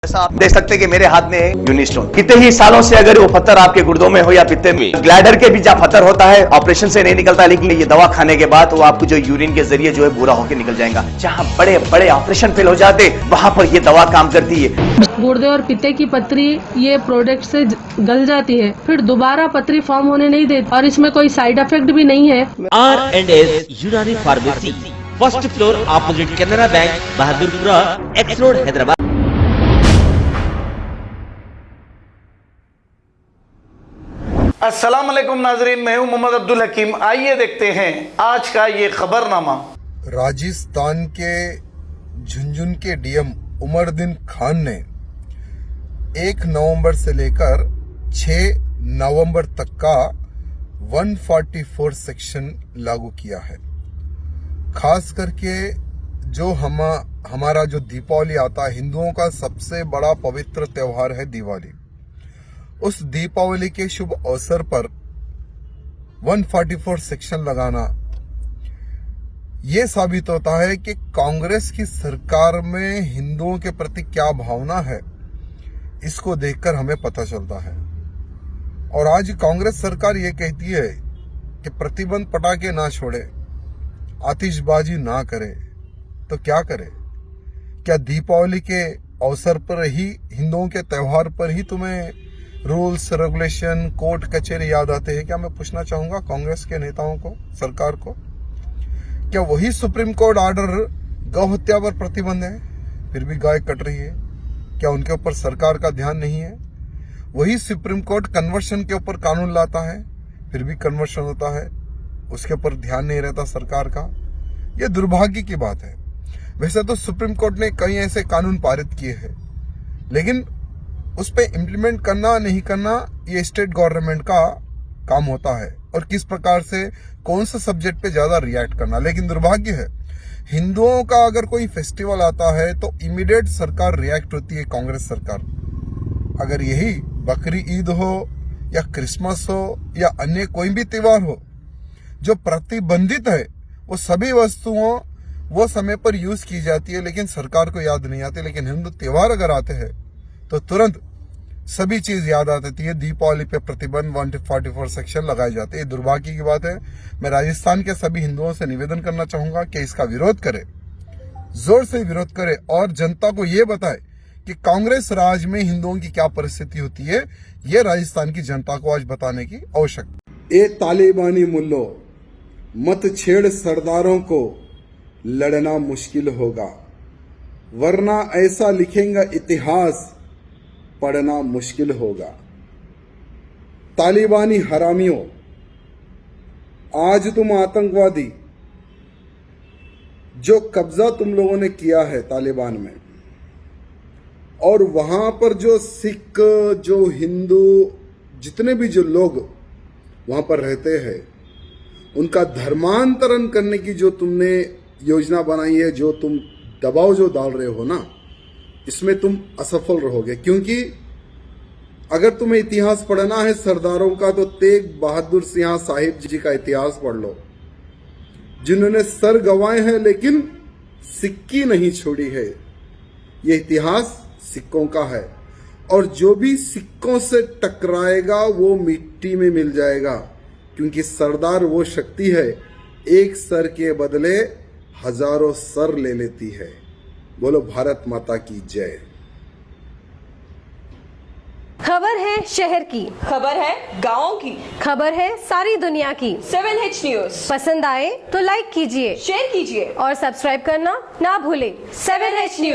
जैसा आप देख सकते हैं कि मेरे हाथ में है यूनिस्टोन। कितने ही सालों से अगर वो पत्थर आपके गुर्दों में हो या पित्ते में, ग्लैडर के भी जहाँ पत्थर होता है ऑपरेशन से नहीं निकलता, लेकिन ये दवा खाने के बाद वो आपको जो यूरिन के जरिए जो है बुरा होकर निकल जाएगा। जहाँ बड़े बड़े ऑपरेशन फेल हो जाते वहां पर ये दवा काम करती है। गुर्दे और पित्ते की पथरी ये प्रोडक्ट से गल जाती है, फिर दोबारा पथरी फॉर्म होने नहीं देती और इसमें कोई साइड इफेक्ट भी नहीं है। R&S यूनानी pharmacy, first floor opposite Canara bank, Bahadurpura, x road, Hyderabad. अस्सलाम वालेकुम नाजरीन, मैं हूं मोहम्मद अब्दुल हकीम। आइए देखते हैं आज का ये खबरनामा। राजस्थान के झुंझुनू के डीएम उमरदीन खान ने 1 नवंबर से लेकर 6 नवंबर तक का 144 सेक्शन लागू किया है। खास करके जो हमारा जो दीपावली आता है, हिंदुओं का सबसे बड़ा पवित्र त्योहार है दिवाली। उस दीपावली के शुभ अवसर पर 144 सेक्शन लगाना ये साबित होता है कि कांग्रेस की सरकार में हिंदुओं के प्रति क्या भावना है, इसको देखकर हमें पता चलता है। और आज कांग्रेस सरकार ये कहती है कि प्रतिबंध पटाखे ना छोड़े, आतिशबाजी ना करे, तो क्या करे? क्या दीपावली के अवसर पर ही, हिंदुओं के त्योहार पर ही तुम्हें रूल्स रेगुलेशन कोर्ट कचहरी याद आते हैं? क्या मैं पूछना चाहूंगा कांग्रेस के नेताओं को, सरकार को, क्या वही सुप्रीम कोर्ट ऑर्डर गौ हत्या पर प्रतिबंध है, फिर भी गाय कट रही है? क्या उनके ऊपर सरकार का ध्यान नहीं है? वही सुप्रीम कोर्ट कन्वर्शन के ऊपर कानून लाता है, फिर भी कन्वर्शन होता है, उसके ऊपर ध्यान नहीं रहता सरकार का। यह दुर्भाग्य की बात है। वैसे तो सुप्रीम कोर्ट ने कई ऐसे कानून पारित किए हैं, लेकिन उस पर इम्प्लीमेंट करना नहीं करना ये स्टेट गवर्नमेंट का काम होता है, और किस प्रकार से कौन से सब्जेक्ट पे ज्यादा रिएक्ट करना। लेकिन दुर्भाग्य है, हिंदुओं का अगर कोई फेस्टिवल आता है तो इमीडिएट सरकार रिएक्ट होती है, कांग्रेस सरकार। अगर यही बकरी ईद हो या क्रिसमस हो या अन्य कोई भी त्योहार हो जो प्रतिबंधित है, वो सभी वस्तुओं वो समय पर यूज की जाती है, लेकिन सरकार को याद नहीं आती। लेकिन हिंदू त्योहार अगर आते हैं तो तुरंत सभी चीज याद आ जाती है। दीपावली पे प्रतिबंध 144 सेक्शन लगाए जाते हैं। दुर्भाग्य की बात है। मैं राजस्थान के सभी हिंदुओं से निवेदन करना चाहूंगा कि इसका विरोध करे, जोर से विरोध करे, और जनता को ये बताए कि कांग्रेस राज में हिंदुओं की क्या परिस्थिति होती है। ये राजस्थान की जनता को आज बताने की आवश्यकता। ए तालिबानी मुल्लो, मत छेड़ सरदारों को, लड़ना मुश्किल होगा, वरना ऐसा लिखेंगे इतिहास, पढ़ना मुश्किल होगा। तालिबानी हरामियों, आज तुम आतंकवादी, जो कब्जा तुम लोगों ने किया है तालिबान में, और वहां पर जो सिख, जो हिंदू, जितने भी जो लोग वहां पर रहते हैं, उनका धर्मांतरण करने की जो तुमने योजना बनाई है, जो तुम दबाव जो डाल रहे हो ना, इसमें तुम असफल रहोगे। क्योंकि अगर तुम्हें इतिहास पढ़ना है सरदारों का, तो तेग बहादुर सिंह साहिब जी का इतिहास पढ़ लो, जिन्होंने सर गंवाए हैं लेकिन सिक्की नहीं छोड़ी है। यह इतिहास सिक्कों का है, और जो भी सिक्कों से टकराएगा वो मिट्टी में मिल जाएगा। क्योंकि सरदार वो शक्ति है, एक सर के बदले हजारों सर ले लेती है। बोलो भारत माता की जय। खबर है शहर की, खबर है गाँव की, खबर है सारी दुनिया की। 7H न्यूज पसंद आए तो लाइक कीजिए, शेयर कीजिए और सब्सक्राइब करना ना भूलें। 7H news.